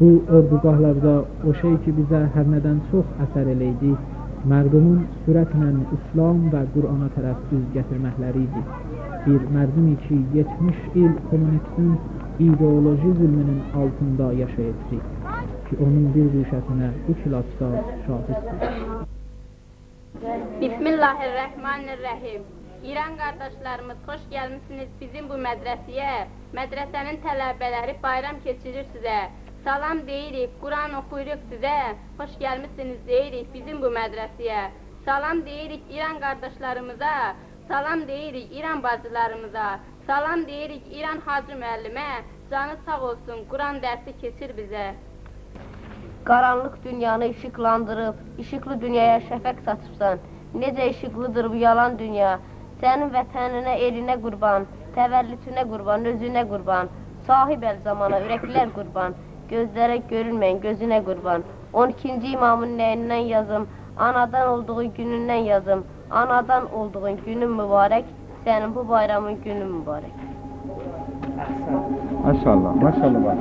Bu ordugahlarda o şey ki bizə hər nədən çox əsər eləydi, mərdumun sürətlə İslam və Qur'ana tərəf üz gətirməkləri idi. Bir mərdumi ki 70 il komünistin ideoloji zulmünün altında yaşayıbdı ki onun bir rüşətinə bu kilasda şahiddir. Bismillahirrahmanirrahim. İran qardaşlarımız, xoş gəlmişsiniz bizim bu mədrəsəyə. Mədrəsənin tələbələri bayram keçirir sizə. Salam deyirik, Quran oxuyuruq sizə. Xoş gəlmişsiniz deyirik bizim bu mədrəsəyə. Salam deyirik İran qardaşlarımıza. Salam deyirik İran bacılarımıza. Salam deyirik İran Hacı müəllimə. Canı sağ olsun, Quran dərsi keçir bizə. Qaranlıq dünyanı işıqlandırıb, işıqlı dünyaya şəfəq saçıbsan. Necə işıqlıdır bu yalan dünya. Sənin vətəninə, elinə qurban, təvəllütünə qurban, özünə qurban. Sahib əl zamana, ürəklər qurban, gözlərə görünməyən, gözünə qurban. 12-ci imamın nəyindən yazım, anadan olduğu günündən yazım. Anadan olduğun günün mübarək, sənin bu bayramın günün mübarək. Maşallah, maşallah.